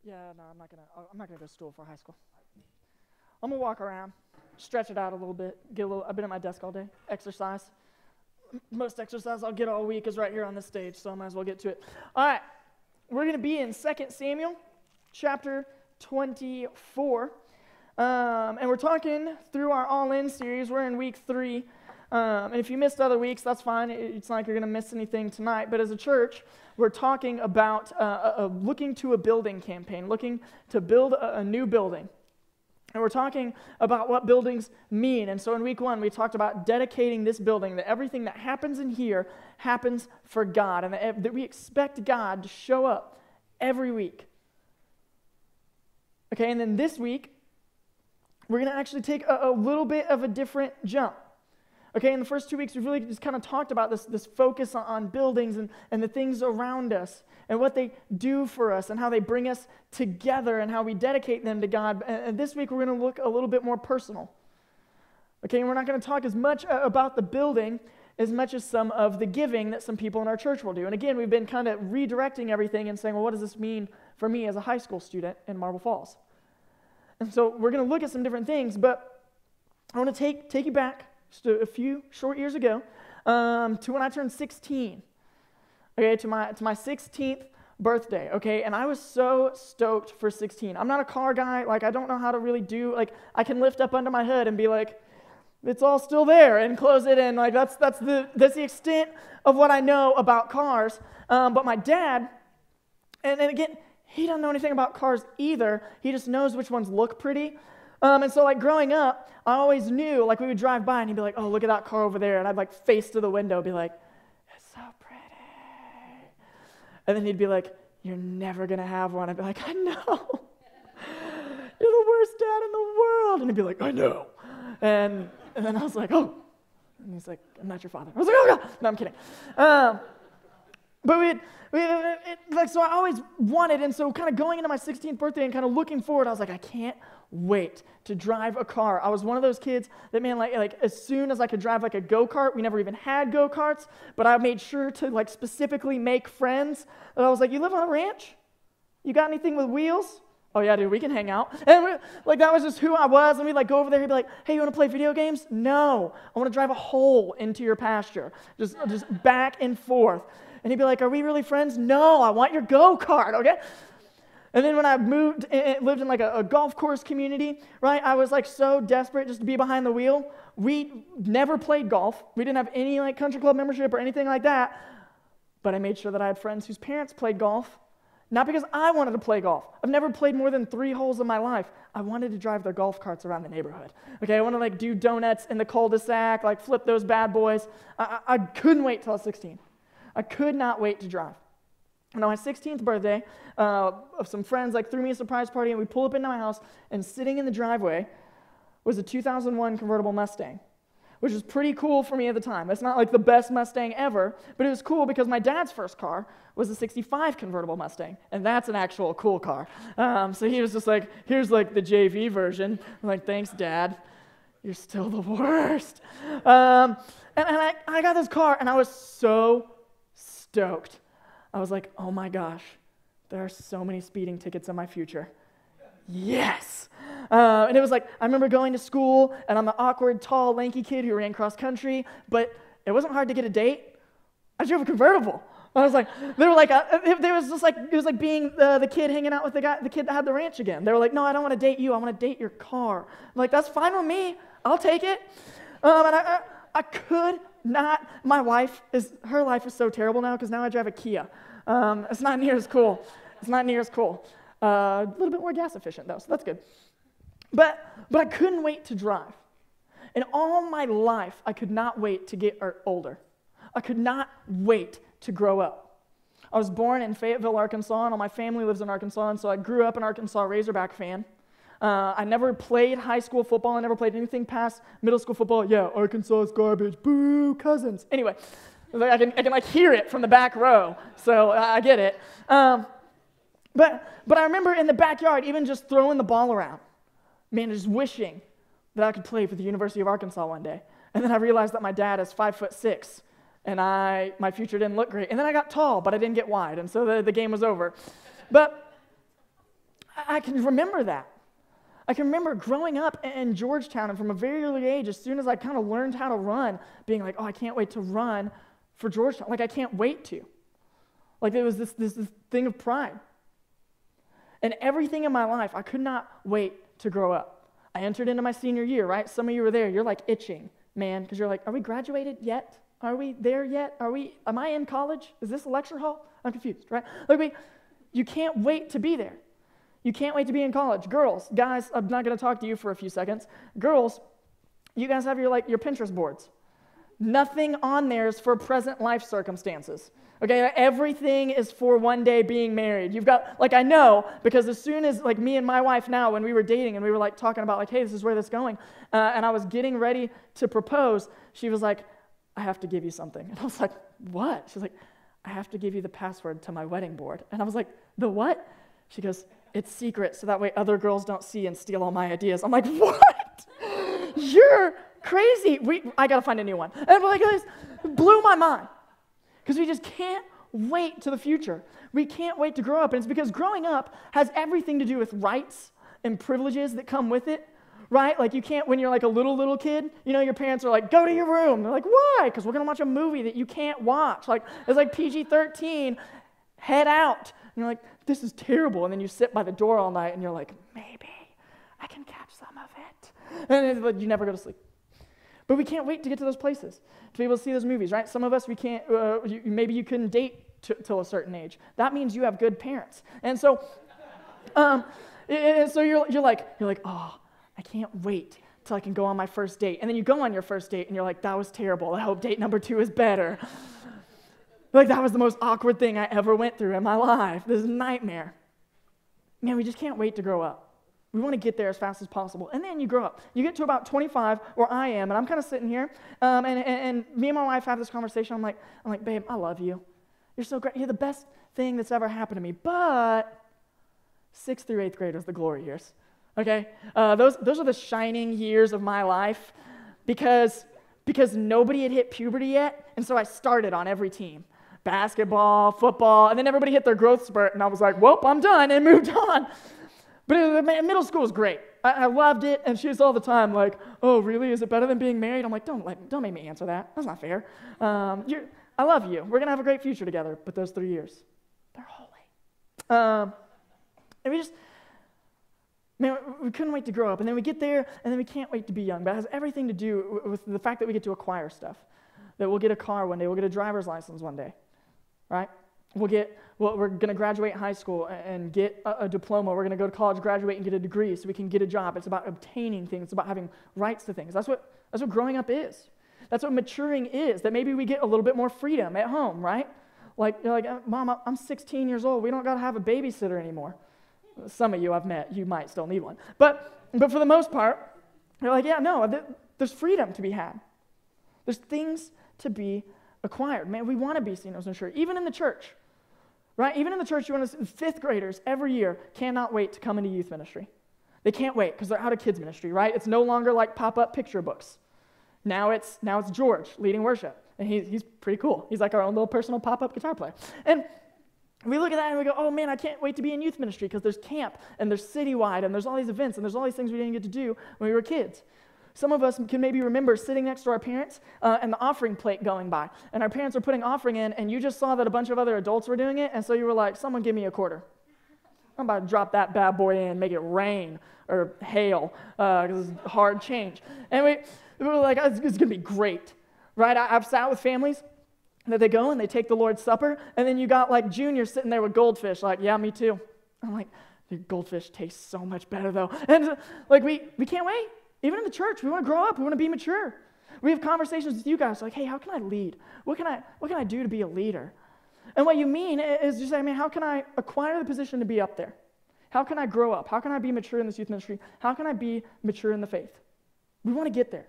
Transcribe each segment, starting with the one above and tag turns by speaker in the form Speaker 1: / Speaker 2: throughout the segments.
Speaker 1: Yeah, no, I'm not gonna go stool for high school. I'm gonna walk around, stretch it out a little bit, I've been at my desk all day, exercise. Most exercise I'll get all week is right here on this stage, so I might as well get to it. All right, we're gonna be in 2 Samuel, chapter 24. And we're talking through our All-In series. We're in week 3. And if you missed other weeks, that's fine. It's not like you're going to miss anything tonight. But as a church, we're talking about looking to a building campaign, looking to build a new building. And we're talking about what buildings mean. And so in week 1, we talked about dedicating this building, that everything that happens in here happens for God, and that we expect God to show up every week. Okay, and then this week, we're going to actually take a little bit of a different jump. Okay, in the first 2 weeks, we've really just kind of talked about this focus on buildings and the things around us and what they do for us and how they bring us together and how we dedicate them to God. And this week, we're going to look a little bit more personal. Okay, and we're not going to talk as much about the building as much as some of the giving that some people in our church will do. And again, we've been kind of redirecting everything and saying, well, what does this mean for me as a high school student in Marble Falls? And so we're going to look at some different things, but I want to take you back just a few short years ago to when I turned 16, okay, to my 16th birthday, okay, and I was so stoked for 16. I'm not a car guy, like I don't know how to really do, like I can lift up under my hood and be like, it's all still there, and close it in, like that's the extent of what I know about cars, but my dad, and again, he doesn't know anything about cars either. He just knows which ones look pretty. And so like growing up, I always knew, like we would drive by and he'd be like, oh, look at that car over there. And I'd like face to the window, be like, it's so pretty. And then he'd be like, you're never going to have one. I'd be like, I know. You're the worst dad in the world. And he'd be like, I know. And then I was like, oh. And he's like, I'm not your father. I was like, oh, God. No, I'm kidding. But so I always wanted, and so kind of going into my 16th birthday and kind of looking forward, I was like, I can't wait to drive a car. I was one of those kids that, man, like as soon as I could drive like a go-kart, we never even had go-karts, but I made sure to like specifically make friends. And I was like, you live on a ranch? You got anything with wheels? Oh yeah, dude, we can hang out. And like that was just who I was. And we'd like go over there, he'd be like, hey, you want to play video games? No, I want to drive a hole into your pasture. Just back and forth. And he'd be like, are we really friends? No, I want your go-kart, okay? And then when I moved and lived in like a golf course community, right, I was like so desperate just to be behind the wheel. We never played golf. We didn't have any like country club membership or anything like that. But I made sure that I had friends whose parents played golf. Not because I wanted to play golf. I've never played more than 3 holes in my life. I wanted to drive their golf carts around the neighborhood. Okay, I want to like do donuts in the cul-de-sac, like flip those bad boys. I couldn't wait till I was 16. I could not wait to drive. And on my 16th birthday, of some friends like threw me a surprise party, and we pull up into my house, and sitting in the driveway was a 2001 convertible Mustang, which was pretty cool for me at the time. It's not like the best Mustang ever, but it was cool because my dad's first car was a 65 convertible Mustang, and that's an actual cool car. So he was just like, here's like the JV version. I'm like, thanks, Dad. You're still the worst. And I got this car, and I was so stoked. I was like, oh my gosh, there are so many speeding tickets in my future. Yes! And it was like, I remember going to school, and I'm the awkward, tall, lanky kid who ran cross country, but it wasn't hard to get a date. I drove a convertible. I was like, they were like, it was like being the kid hanging out with the kid that had the ranch again. They were like, no, I don't want to date you. I want to date your car. I'm like, that's fine with me. I'll take it. And I could not. My wife her life is so terrible now because now I drive a Kia. It's not near as cool. It's not near as cool. A little bit more gas efficient though, so that's good. But I couldn't wait to drive. And all my life, I could not wait to get older. I could not wait to grow up. I was born in Fayetteville, Arkansas, and all my family lives in Arkansas, and so I grew up an Arkansas Razorback fan. I never played high school football. I never played anything past middle school football. Yeah, Arkansas is garbage. Boo, Cousins. Anyway, I can like hear it from the back row, so I get it. But I remember in the backyard, even just throwing the ball around, man, just wishing that I could play for the University of Arkansas one day. And then I realized that my dad is 5'6", and my future didn't look great. And then I got tall, but I didn't get wide, and so the game was over. But I can remember that. I can remember growing up in Georgetown, and from a very early age, as soon as I kind of learned how to run, being like, oh, I can't wait to run for Georgetown. Like, I can't wait to. Like, there was this thing of pride. And everything in my life, I could not wait to grow up. I entered into my senior year, right? Some of you were there. You're like itching, man, because you're like, are we graduated yet? Are we there yet? Am I in college? Is this a lecture hall? I'm confused, right? Like, you can't wait to be there. You can't wait to be in college. Girls, guys, I'm not going to talk to you for a few seconds. Girls, you guys have your Pinterest boards. Nothing on there is for present life circumstances. Okay, everything is for one day being married. You've got, I know, because as soon as, me and my wife now, when we were dating and we were, talking about, hey, this is where this is going, and I was getting ready to propose, she was like, I have to give you something. And I was like, what? She's like, I have to give you the password to my wedding board. And I was like, the what? She goes, it's secret, so that way other girls don't see and steal all my ideas. I'm like, what? You're crazy. I got to find a new one. And this blew my mind. Because we just can't wait to the future. We can't wait to grow up. And it's because growing up has everything to do with rights and privileges that come with it, right? Like, you can't, when you're like a little kid, your parents are like, go to your room. They're like, why? Because we're going to watch a movie that you can't watch. It's like PG-13, head out. And you're like, this is terrible. And then you sit by the door all night and you're like, maybe I can catch some of it. And then, you never go to sleep. But we can't wait to get to those places, to be able to see those movies, right? Some of us, we can't, maybe you couldn't date till a certain age. That means you have good parents. And so, you're like, oh, I can't wait till I can go on my first date. And then you go on your first date and you're like, that was terrible. I hope date number 2 is better. That was the most awkward thing I ever went through in my life. This is a nightmare. Man, we just can't wait to grow up. We want to get there as fast as possible. And then you grow up. You get to about 25, where I am, and I'm kind of sitting here, and me and my wife have this conversation. I'm like, babe, I love you. You're so great. You're the best thing that's ever happened to me. But 6th through 8th grade was the glory years. Okay? Those are the shining years of my life because nobody had hit puberty yet, and so I started on every team. Basketball, football, and then everybody hit their growth spurt, and I was like, well, I'm done, and moved on. But middle school was great. I loved it, and she was all the time like, oh, really? Is it better than being married? I'm like, don't make me answer that. That's not fair. I love you. We're going to have a great future together, but those 3 years, they're holy. And we couldn't wait to grow up, and then we get there, and then we can't wait to be young. But it has everything to do with the fact that we get to acquire stuff, that we'll get a car one day, we'll get a driver's license one day, right? We're going to graduate high school and get a diploma. We're going to go to college, graduate, and get a degree so we can get a job. It's about obtaining things. It's about having rights to things. That's what growing up is. That's what maturing is, that maybe we get a little bit more freedom at home, right? Like, you're like, Mom, I'm 16 years old. We don't got to have a babysitter anymore. Some of you I've met, you might still need one. But for the most part, you're like, yeah, no, there's freedom to be had. There's things to be acquired. Man, we want to be seen as mature, even in the church. Right? Even in the church, you want to see 5th graders every year cannot wait to come into youth ministry. They can't wait because they're out of kids ministry, right? It's no longer like pop-up picture books. Now it's George leading worship, and he's pretty cool. He's like our own little personal pop-up guitar player. And we look at that and we go, oh man, I can't wait to be in youth ministry because there's camp and there's citywide and there's all these events and there's all these things we didn't get to do when we were kids. Some of us can maybe remember sitting next to our parents and the offering plate going by. And our parents are putting offering in, and you just saw that a bunch of other adults were doing it, and so you were like, someone give me a quarter. I'm about to drop that bad boy in, make it rain or hail, because it's hard change. And we were like, it's going to be great, right? I've sat with families that they go and they take the Lord's Supper, and then you got like juniors sitting there with goldfish, like, yeah, me too. I'm like, dude, goldfish tastes so much better, though. And like, we can't wait. Even in the church, we want to grow up. We want to be mature. We have conversations with you guys like, hey, how can I lead? What can I do to be a leader? And what you mean is just say, man, how can I acquire the position to be up there? How can I grow up? How can I be mature in this youth ministry? How can I be mature in the faith? We want to get there.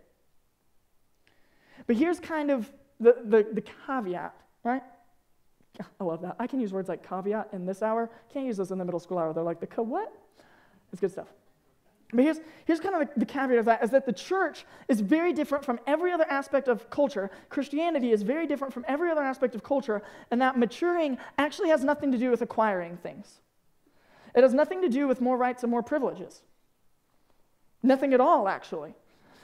Speaker 1: But here's kind of the caveat, right? I love that. I can use words like caveat in this hour. Can't use those in the middle school hour. They're like, what? It's good stuff. But here's kind of the caveat of that, is that the church is very different from every other aspect of culture. Christianity is very different from every other aspect of culture, and that maturing actually has nothing to do with acquiring things. It has nothing to do with more rights and more privileges. Nothing at all, actually.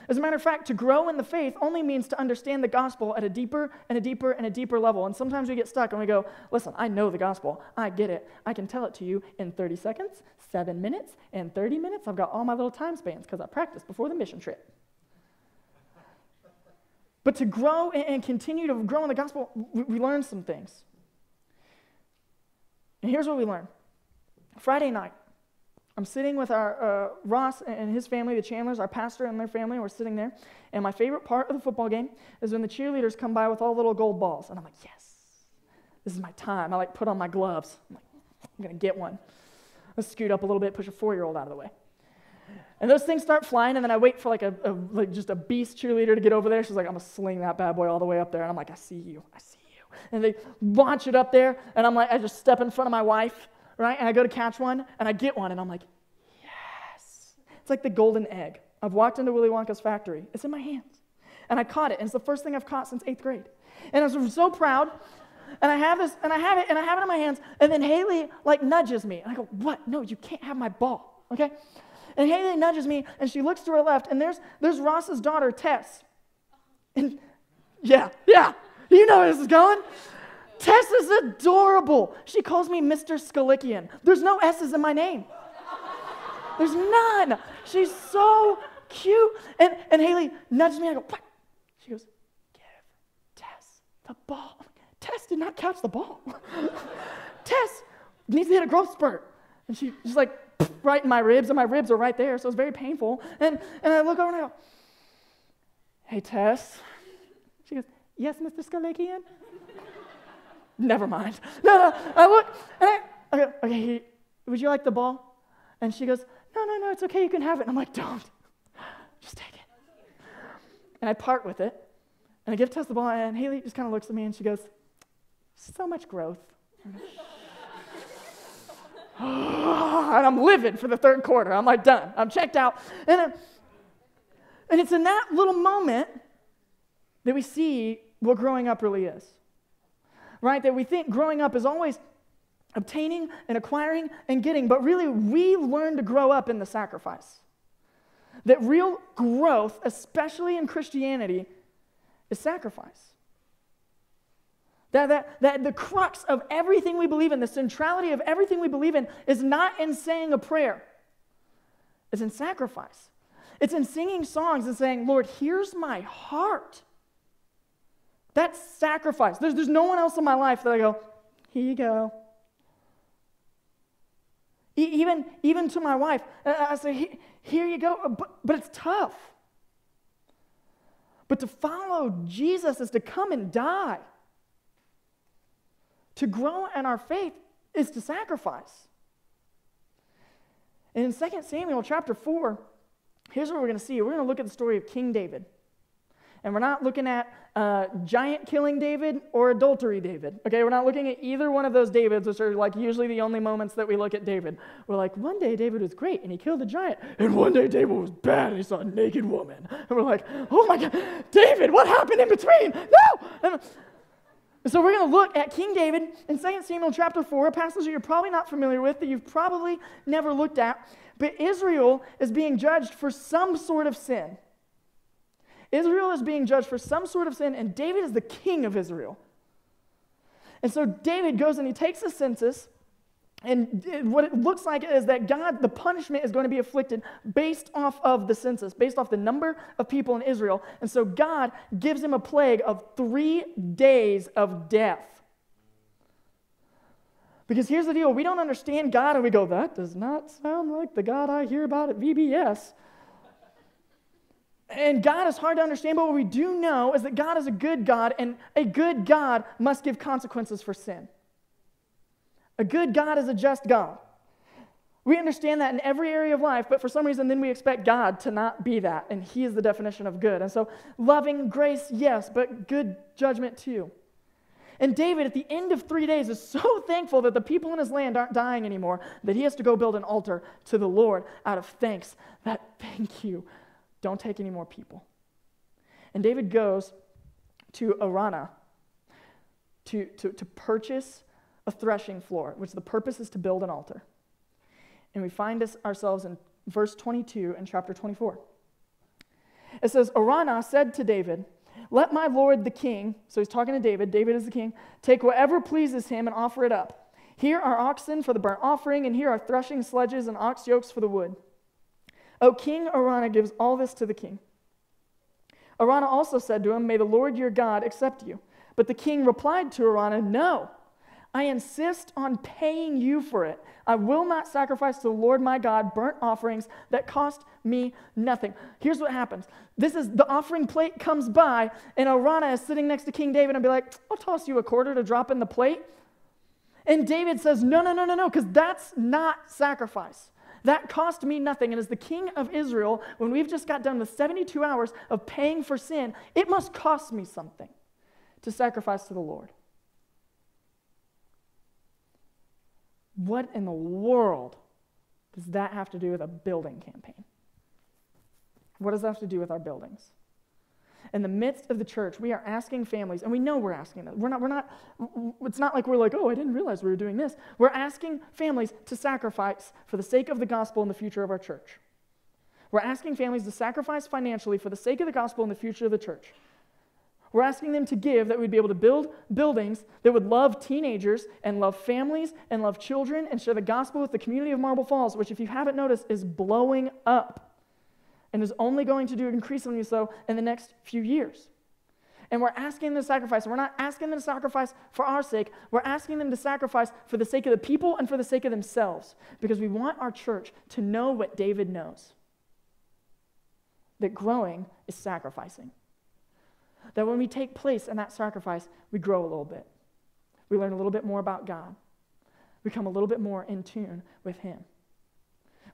Speaker 1: As a matter of fact, to grow in the faith only means to understand the gospel at a deeper and a deeper and a deeper level. And sometimes we get stuck and we go, listen, I know the gospel. I get it. I can tell it to you in 30 seconds, 7 minutes, and 30 minutes. I've got all my little time spans because I practiced before the mission trip. But to grow and continue to grow in the gospel, we learn some things. And here's what we learn. Friday night, I'm sitting with our Ross and his family, the Chandlers, our pastor and their family. We're sitting there. And my favorite part of the football game is when the cheerleaders come by with all little gold balls. And I'm like, yes, this is my time. I put on my gloves. I'm like, I'm going to get one. Let's scoot up a little bit, push a 4-year-old out of the way. And those things start flying, and then I wait for just a beast cheerleader to get over there. She's like, I'm going to sling that bad boy all the way up there. And I'm like, I see you. And they launch it up there, and I'm like, I just step in front of my wife, right? And I go to catch one, and I get one, and I'm like, yes. It's like the golden egg. I've walked into Willy Wonka's factory. It's in my hands. And I caught it, and it's the first thing I've caught since 8th grade. And I was so proud, and I have this, and I have it in my hands, and then Haley, nudges me. And I go, what? No, you can't have my ball, okay? And Haley nudges me, and she looks to her left, and there's Ross's daughter, Tess. And yeah, you know where this is going. Tess is adorable. She calls me Mr. Skalikian. There's no S's in my name. There's none. She's so cute. And Haley nudges me, I go, what? She goes, give Tess the ball. Tess did not catch the ball. Tess needs to hit a growth spurt. And she's like, right in my ribs, and my ribs are right there, so it's very painful. And I look over and I go, hey, Tess. She goes, yes, Mr. Skalikian? Never mind. No, I look, and I go, okay, would you like the ball? And she goes, no, it's okay, you can have it. And I'm like, don't. Just take it. And I part with it, and I give Tess the ball, and Haley just kind of looks at me, and she goes, so much growth. And I'm livid for the third quarter. I'm like, done. I'm checked out. And it's in that little moment that we see what growing up really is. Right? That we think growing up is always obtaining and acquiring and getting, but really we learn to grow up in the sacrifice. That real growth, especially in Christianity, is sacrifice. That the crux of everything we believe in, the centrality of everything we believe in, is not in saying a prayer. It's in sacrifice. It's in singing songs and saying, Lord, here's my heart. That's sacrifice. There's no one else in my life that I go, here you go. Even to my wife, I say, here you go. But it's tough. But to follow Jesus is to come and die. To grow in our faith is to sacrifice. And in 2 Samuel chapter 4, here's what we're going to see. We're going to look at the story of King David. And we're not looking at giant killing David or adultery David. Okay, we're not looking at either one of those Davids, which are usually the only moments that we look at David. We're like, one day David was great and he killed a giant. And one day David was bad and he saw a naked woman. And we're like, oh my God, David, what happened in between? No! And so we're going to look at King David in 2 Samuel chapter 4, a passage that you're probably not familiar with, that you've probably never looked at. But Israel is being judged for some sort of sin. Israel is being judged for some sort of sin, and David is the king of Israel. And so David goes and he takes a census, and what it looks like is that God, the punishment is going to be afflicted based off of the census, based off the number of people in Israel. And so God gives him a plague of 3 days of death. Because here's the deal, we don't understand God, and we go, that does not sound like the God I hear about at VBS. And God is hard to understand, but what we do know is that God is a good God, and a good God must give consequences for sin. A good God is a just God. We understand that in every area of life, but for some reason then we expect God to not be that, and he is the definition of good. And so loving grace, yes, but good judgment too. And David, at the end of 3 days, is so thankful that the people in his land aren't dying anymore, that he has to go build an altar to the Lord out of thanks. That thank you. Don't take any more people. And David goes to Arana to purchase a threshing floor, which the purpose is to build an altar. And we find ourselves in verse 22 in chapter 24. It says, Araunah said to David, let my lord the king, so he's talking to David, David is the king, take whatever pleases him and offer it up. Here are oxen for the burnt offering, and here are threshing sledges and ox yokes for the wood. O King Araunah gives all this to the king. Araunah also said to him, may the Lord your God accept you. But the king replied to Araunah, no, I insist on paying you for it. I will not sacrifice to the Lord my God burnt offerings that cost me nothing. Here's what happens. The offering plate comes by, and Araunah is sitting next to King David and be like, I'll toss you a quarter to drop in the plate. And David says, no, because that's not sacrifice. That cost me nothing. And as the king of Israel, when we've just got done with 72 hours of paying for sin, it must cost me something to sacrifice to the Lord. What in the world does that have to do with a building campaign? What does that have to do with our buildings? In the midst of the church, we are asking families, and we know we're asking them. It's not like we're like, oh, I didn't realize we were doing this. We're asking families to sacrifice for the sake of the gospel and the future of our church. We're asking families to sacrifice financially for the sake of the gospel and the future of the church. We're asking them to give that we'd be able to build buildings that would love teenagers and love families and love children and share the gospel with the community of Marble Falls, which, if you haven't noticed, is blowing up and is only going to do increasingly so in the next few years. And we're asking them to sacrifice. We're not asking them to sacrifice for our sake. We're asking them to sacrifice for the sake of the people and for the sake of themselves, because we want our church to know what David knows, that growing is sacrificing. That when we take place in that sacrifice, we grow a little bit. We learn a little bit more about God. We become a little bit more in tune with Him.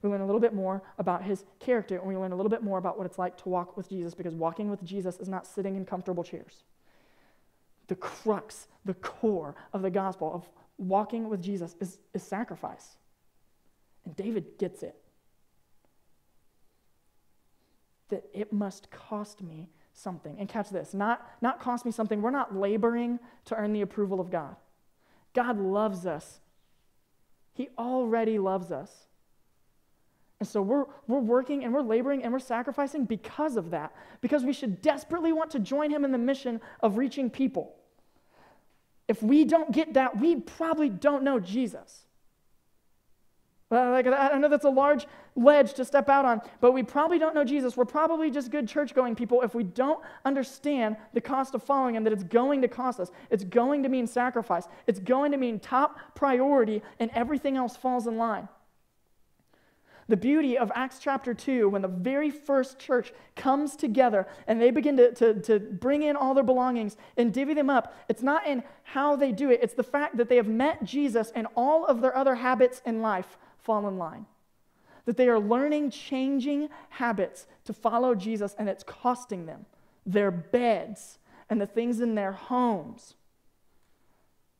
Speaker 1: We learn a little bit more about His character, and we learn a little bit more about what it's like to walk with Jesus, because walking with Jesus is not sitting in comfortable chairs. The crux, the core of the gospel of walking with Jesus is sacrifice. And David gets it. That it must cost me something. And catch this, not cost me something. We're not laboring to earn the approval of God. God loves us. He already loves us. And so we're working and we're laboring and we're sacrificing because of that, because we should desperately want to join Him in the mission of reaching people. If we don't get that, we probably don't know Jesus. I know that's a large ledge to step out on, but we probably don't know Jesus. We're probably just good church-going people if we don't understand the cost of following Him, that it's going to cost us. It's going to mean sacrifice. It's going to mean top priority, and everything else falls in line. The beauty of Acts chapter 2, when the very first church comes together and they begin to bring in all their belongings and divvy them up, it's not in how they do it. It's the fact that they have met Jesus and all of their other habits in life fall in line. That they are learning changing habits to follow Jesus, and it's costing them their beds and the things in their homes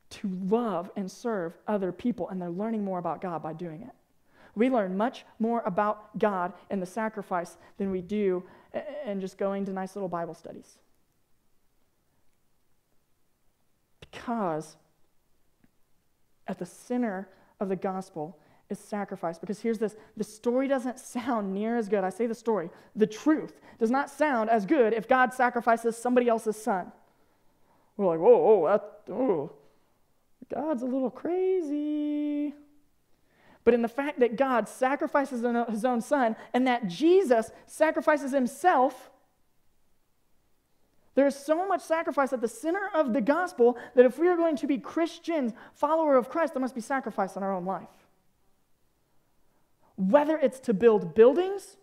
Speaker 1: to love and serve other people, and they're learning more about God by doing it. We learn much more about God and the sacrifice than we do in just going to nice little Bible studies. Because at the center of the gospel is sacrifice. Because here's this, the story doesn't sound near as good. I say the story. The truth does not sound as good if God sacrifices somebody else's son. We're like, whoa, God's a little crazy. But in the fact that God sacrifices His own Son and that Jesus sacrifices Himself, there is so much sacrifice at the center of the gospel that if we are going to be Christians, follower of Christ, there must be sacrifice in our own life. Whether it's to build buildings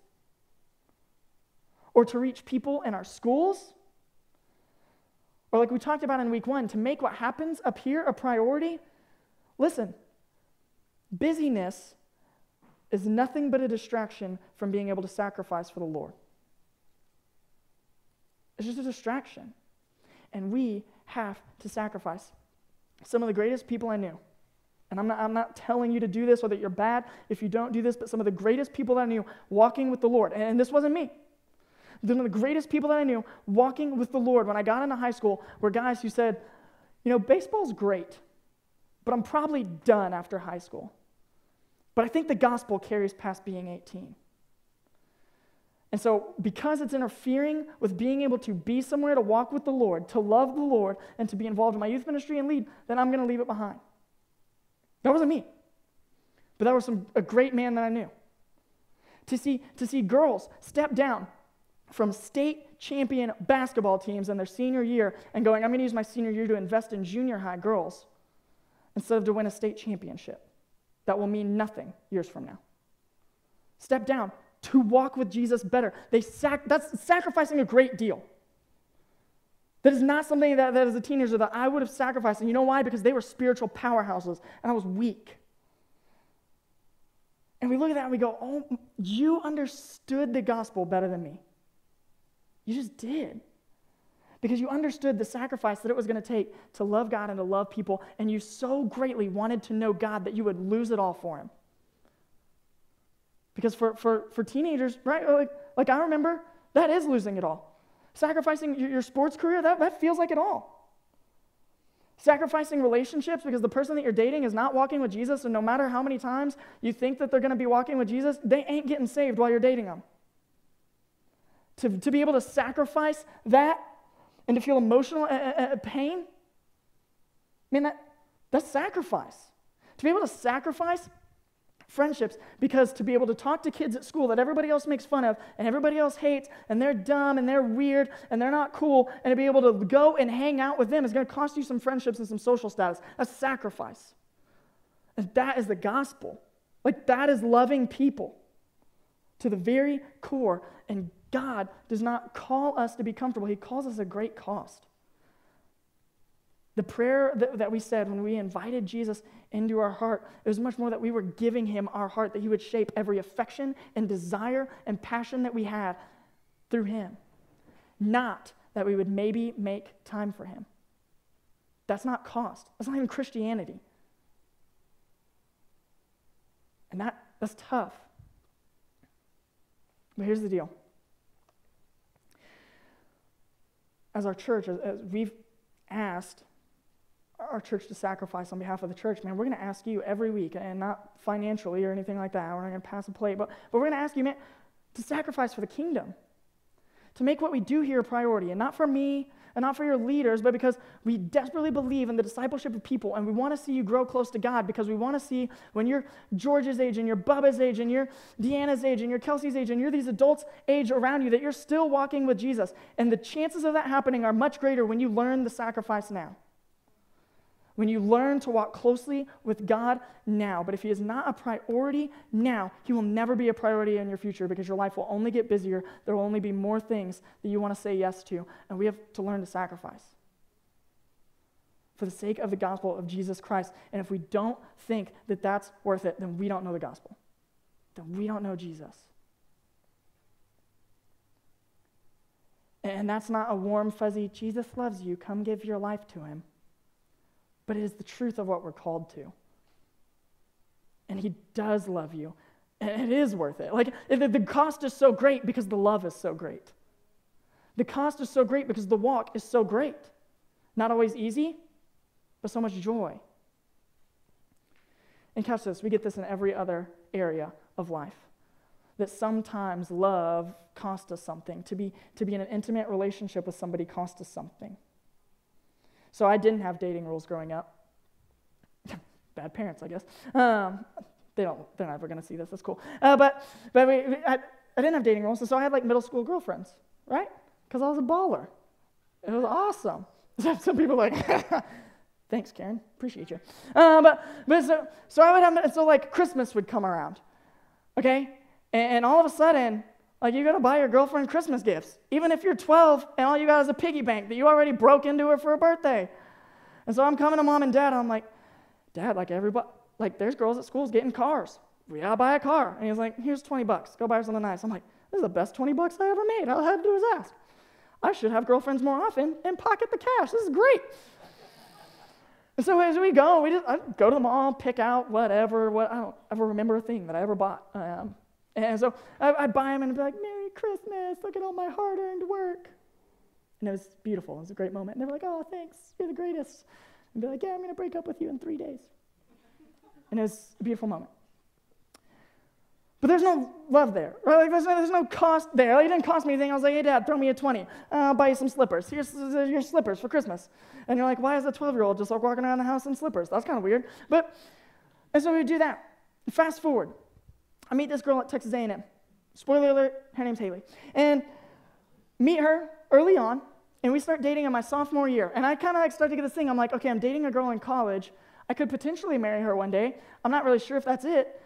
Speaker 1: or to reach people in our schools, or like we talked about in week 1, to make what happens up here a priority. Listen, busyness is nothing but a distraction from being able to sacrifice for the Lord. It's just a distraction. And we have to sacrifice. Some of the greatest people I knew, and I'm not telling you to do this or that you're bad if you don't do this, but some of the greatest people that I knew walking with the Lord, and this wasn't me. Some of the greatest people that I knew walking with the Lord when I got into high school were guys who said, baseball's great, but I'm probably done after high school. But I think the gospel carries past being 18. And so because it's interfering with being able to be somewhere, to walk with the Lord, to love the Lord, and to be involved in my youth ministry and lead, then I'm going to leave it behind. That wasn't me. But that was a great man that I knew. To see girls step down from state champion basketball teams in their senior year and going, I'm going to use my senior year to invest in junior high girls instead of to win a state championship. That will mean nothing years from now. Step down to walk with Jesus better. That's sacrificing a great deal. That is not something that as a teenager that I would have sacrificed. And you know why? Because they were spiritual powerhouses, and I was weak. And we look at that and we go, oh, you understood the gospel better than me. You just did. Because you understood the sacrifice that it was going to take to love God and to love people, and you so greatly wanted to know God that you would lose it all for him. Because for teenagers, right, like I remember, that is losing it all. Sacrificing your sports career, that feels like it all. Sacrificing relationships because the person that you're dating is not walking with Jesus, and no matter how many times you think that they're going to be walking with Jesus, they ain't getting saved while you're dating them. To be able to sacrifice that and to feel emotional pain, I mean, that's sacrifice. To be able to sacrifice friendships because to be able to talk to kids at school that everybody else makes fun of and everybody else hates and they're dumb and they're weird and they're not cool, and to be able to go and hang out with them is going to cost you some friendships and some social status. That's sacrifice. And that is the gospel. Like, that is loving people to the very core. And God does not call us to be comfortable. He calls us a great cost. The prayer that we said when we invited Jesus into our heart, it was much more that we were giving him our heart, that he would shape every affection and desire and passion that we had through him. Not that we would maybe make time for him. That's not cost. That's not even Christianity. And that's tough. But here's the deal. As our church, as we've asked our church to sacrifice on behalf of the church, man, we're going to ask you every week, and not financially or anything like that. We're not going to pass a plate, but we're going to ask you, man, to sacrifice for the kingdom, to make what we do here a priority, and not for me and not for your leaders, but because we desperately believe in the discipleship of people, and we want to see you grow close to God, because we want to see when you're George's age and you're Bubba's age and you're Deanna's age and you're Kelsey's age and you're these adults' age around you, that you're still walking with Jesus. And the chances of that happening are much greater when you learn the sacrifice now. When you learn to walk closely with God now. But if he is not a priority now, he will never be a priority in your future, because your life will only get busier. There will only be more things that you want to say yes to. And we have to learn to sacrifice for the sake of the gospel of Jesus Christ. And if we don't think that that's worth it, then we don't know the gospel. Then we don't know Jesus. And that's not a warm, fuzzy, Jesus loves you, come give your life to him. But it is the truth of what we're called to. And he does love you. And it is worth it. Like, the cost is so great because the love is so great. The cost is so great because the walk is so great. Not always easy, but so much joy. And catch this, we get this in every other area of life. That sometimes love costs us something. To be in an intimate relationship with somebody costs us something. So I didn't have dating rules growing up. Bad parents, I guess. They're never going to see this. That's cool. But I didn't have dating rules, and so I had like middle school girlfriends, right? Because I was a baller. It was awesome. Some people are like, thanks, Karen. Appreciate you. But so I would have, so like Christmas would come around, okay? And all of a sudden, like, you got to buy your girlfriend Christmas gifts, even if you're 12 and all you got is a piggy bank that you already broke into her for her birthday. And so I'm coming to mom and dad, and I'm like, Dad, like everybody, like there's girls at schools getting cars. We got to buy a car. And he's like, here's $20. Go buy her something nice. I'm like, this is the best $20 I ever made. All I had to do was ask. I should have girlfriends more often and pocket the cash. This is great. And so as we go, I go to the mall, pick out whatever. I don't ever remember a thing that I ever bought. And so I'd buy them and be like, Merry Christmas, look at all my hard-earned work. And it was beautiful. It was a great moment. And they were like, oh, thanks, you're the greatest. And be like, yeah, I'm going to break up with you in 3 days. And it was a beautiful moment. But there's no love there, right? Like there's no cost there. Like, it didn't cost me anything. I was like, hey, Dad, throw me a 20. I'll buy you some slippers. Here's your slippers for Christmas. And you're like, why is a 12-year-old just like walking around the house in slippers? That's kind of weird. And so we would do that. Fast forward. I meet this girl at Texas A&M. Spoiler alert, her name's Haley. And meet her early on, and we start dating in my sophomore year. And I kind of like start to get this thing. I'm like, okay, I'm dating a girl in college. I could potentially marry her one day. I'm not really sure if that's it.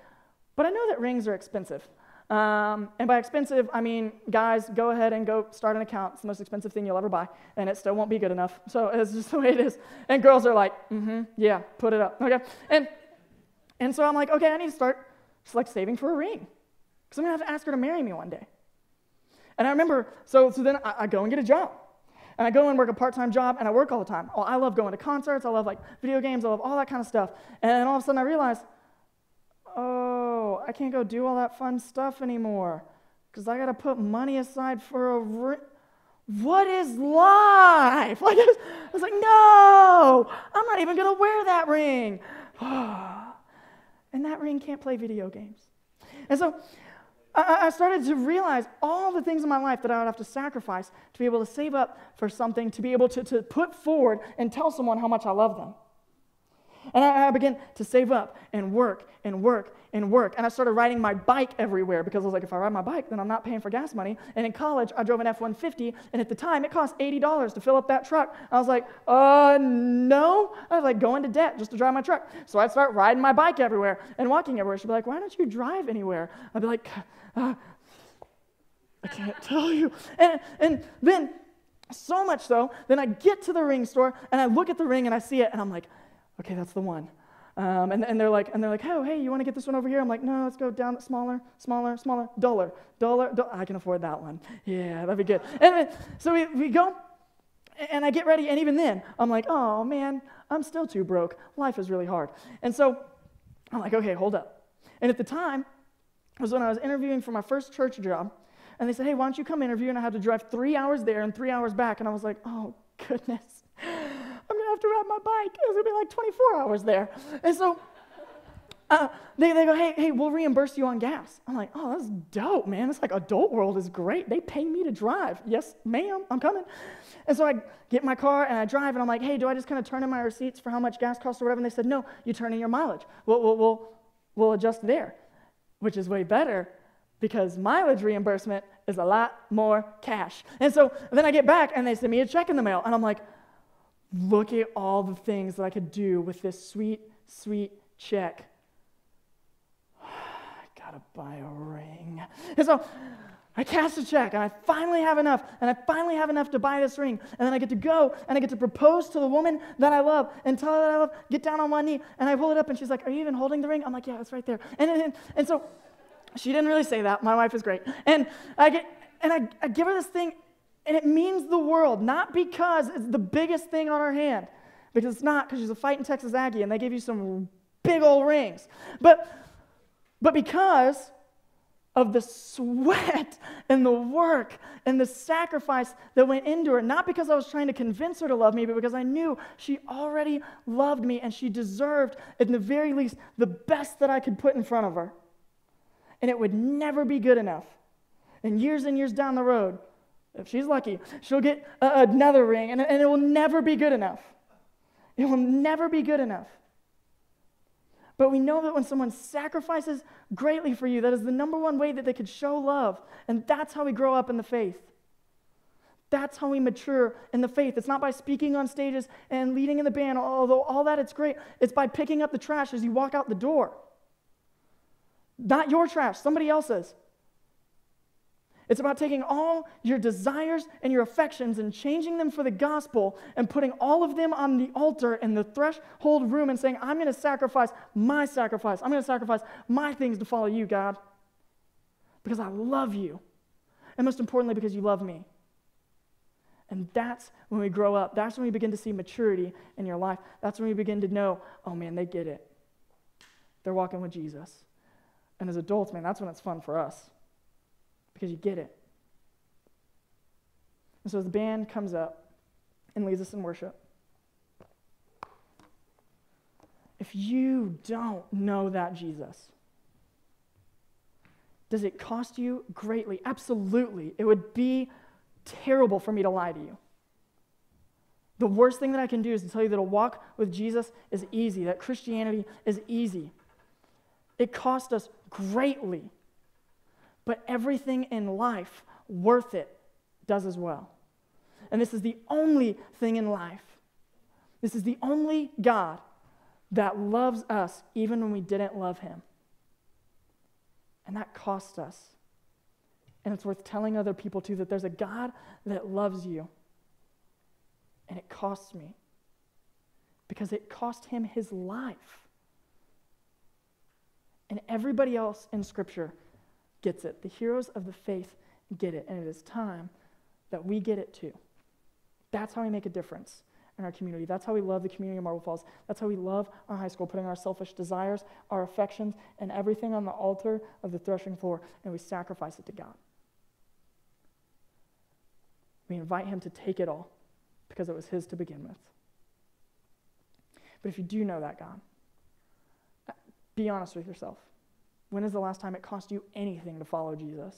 Speaker 1: But I know that rings are expensive. And by expensive, I mean, guys, go ahead and go start an account. It's the most expensive thing you'll ever buy, and it still won't be good enough. So it's just the way it is. And girls are like, yeah, put it up. Okay. And so I'm like, okay, I need to start just like saving for a ring, because I'm going to have to ask her to marry me one day. And I remember, so then I go and get a job. And I go and work a part-time job, and I work all the time. Oh, I love going to concerts. I love like video games. I love all that kind of stuff. And all of a sudden I realize, oh, I can't go do all that fun stuff anymore because I got to put money aside for a ring. What is life? Like, I was like, no, I'm not even going to wear that ring. And that ring can't play video games. And so I started to realize all the things in my life that I would have to sacrifice to be able to save up for something, to be able to put forward and tell someone how much I love them. And I began to save up and work and work and work. And I started riding my bike everywhere because I was like, if I ride my bike, then I'm not paying for gas money. And in college, I drove an F-150, and at the time, it cost $80 to fill up that truck. I was like, no. I was like going to debt just to drive my truck. So I'd start riding my bike everywhere and walking everywhere. She'd be like, why don't you drive anywhere? I'd be like, I can't tell you. And then, so much so, then I get to the ring store, and I look at the ring, and I see it, and I'm like, okay, that's the one. And they're like, oh, hey, you want to get this one over here? I'm like, no, let's go down smaller, duller. I can afford that one. Yeah, that'd be good. And so we go, and I get ready, and even then, I'm like, oh, man, I'm still too broke. Life is really hard. And so I'm like, okay, hold up. And at the time was when I was interviewing for my first church job, and they said, hey, why don't you come interview? And I had to drive 3 hours there and 3 hours back, and I was like, oh, goodness. I'm going to have to ride my bike. It was going to be like 24 hours there. And so they go, hey, we'll reimburse you on gas. I'm like, oh, that's dope, man. It's like adult world is great. They pay me to drive. Yes, ma'am, I'm coming. And so I get in my car and I drive, and I'm like, hey, do I just kind of turn in my receipts for how much gas costs or whatever? And they said, no, you turn in your mileage. We'll adjust there, which is way better because mileage reimbursement is a lot more cash. And so then I get back, and they send me a check in the mail, and I'm like, look at all the things that I could do with this sweet, sweet check. I gotta buy a ring. And so I cash the check, and I finally have enough, to buy this ring. And then I get to go, and I get to propose to the woman that I love, and tell her that I love, get down on one knee, and I pull it up, and she's like, are you even holding the ring? I'm like, yeah, it's right there. And so she didn't really say that. My wife is great. And I give her this thing, and it means the world, not because it's the biggest thing on her hand, because it's not, because she's a fighting Texas Aggie, and they give you some big old rings. But because of the sweat and the work and the sacrifice that went into her, not because I was trying to convince her to love me, but because I knew she already loved me, and she deserved, at the very least, the best that I could put in front of her. And it would never be good enough. And years down the road, if she's lucky, she'll get another ring, and it will never be good enough. It will never be good enough. But we know that when someone sacrifices greatly for you, that is the number one way that they could show love. And that's how we grow up in the faith. That's how we mature in the faith. It's not by speaking on stages and leading in the band, although all that it's great. It's by picking up the trash as you walk out the door. Not your trash, somebody else's. It's about taking all your desires and your affections and changing them for the gospel and putting all of them on the altar in the threshold room and saying, I'm going to sacrifice my sacrifice. I'm going to sacrifice my things to follow you, God, because I love you. And most importantly, because you love me. And that's when we grow up. That's when we begin to see maturity in your life. That's when we begin to know, oh man, they get it. They're walking with Jesus. And as adults, man, that's when it's fun for us. Because you get it. And so as the band comes up and leads us in worship, if you don't know that Jesus, Does it cost you greatly? Absolutely. It would be terrible for me to lie to you. The worst thing that I can do is to tell you that a walk with Jesus is easy, that Christianity is easy. It cost us greatly, but everything in life worth it does as well. And this is the only thing in life. This is the only God that loves us even when we didn't love him. And that cost us. And it's worth telling other people too that there's a God that loves you. And it costs me. Because it cost him his life. And everybody else in Scripture gets it. The heroes of the faith get it. And it is time that we get it too. That's how we make a difference in our community. That's how we love the community of Marble Falls. That's how we love our high school, putting our selfish desires, our affections, and everything on the altar of the threshing floor, and we sacrifice it to God. We invite him to take it all because it was his to begin with. But if you do know that God, be honest with yourself. When is the last time it cost you anything to follow Jesus?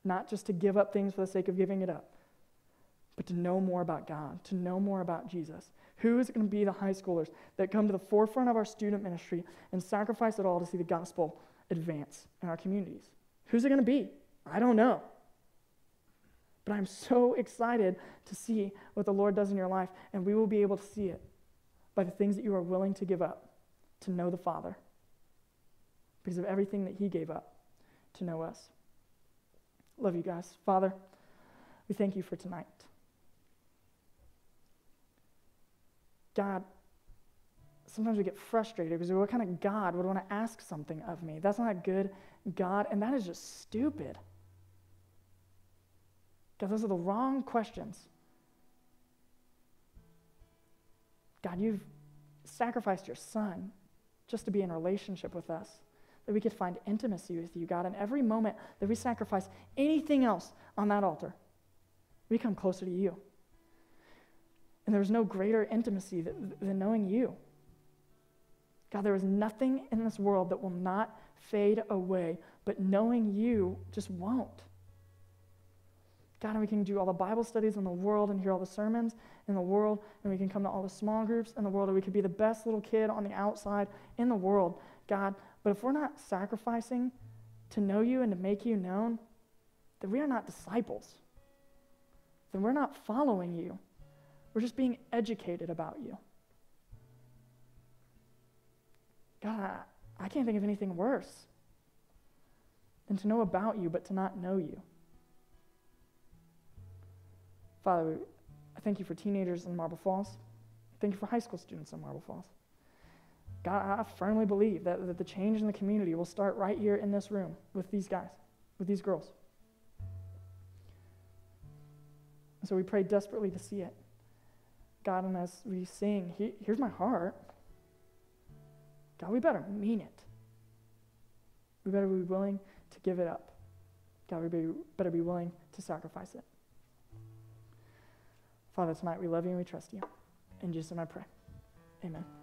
Speaker 1: Not just to give up things for the sake of giving it up, but to know more about God, to know more about Jesus. Who is going to be the high schoolers that come to the forefront of our student ministry and sacrifice it all to see the gospel advance in our communities? Who's it going to be? I don't know. But I'm so excited to see what the Lord does in your life, and we will be able to see it by the things that you are willing to give up to know the Father, because of everything that he gave up to know us. Love you guys. Father, we thank you for tonight. God, sometimes we get frustrated because what kind of God would want to ask something of me? That's not a good God, and that is just stupid. God, those are the wrong questions. God, you've sacrificed your Son just to be in relationship with us, that we could find intimacy with you, God. And every moment that we sacrifice anything else on that altar, we come closer to you. And there's no greater intimacy than knowing you. God, there is nothing in this world that will not fade away, but knowing you just won't. God, and we can do all the Bible studies in the world and hear all the sermons in the world, and we can come to all the small groups in the world, and we could be the best little kid on the outside in the world, God. But if we're not sacrificing to know you and to make you known, then we are not disciples. Then we're not following you. We're just being educated about you. God, I can't think of anything worse than to know about you, but to not know you. Father, I thank you for teenagers in Marble Falls. Thank you for high school students in Marble Falls. God, I firmly believe that the change in the community will start right here in this room with these guys, with these girls. And so we pray desperately to see it. God, and as we sing, here's my heart. God, we better mean it. We better be willing to give it up. God, we better be willing to sacrifice it. Father, tonight we love you and we trust you. In Jesus' name I pray. Amen.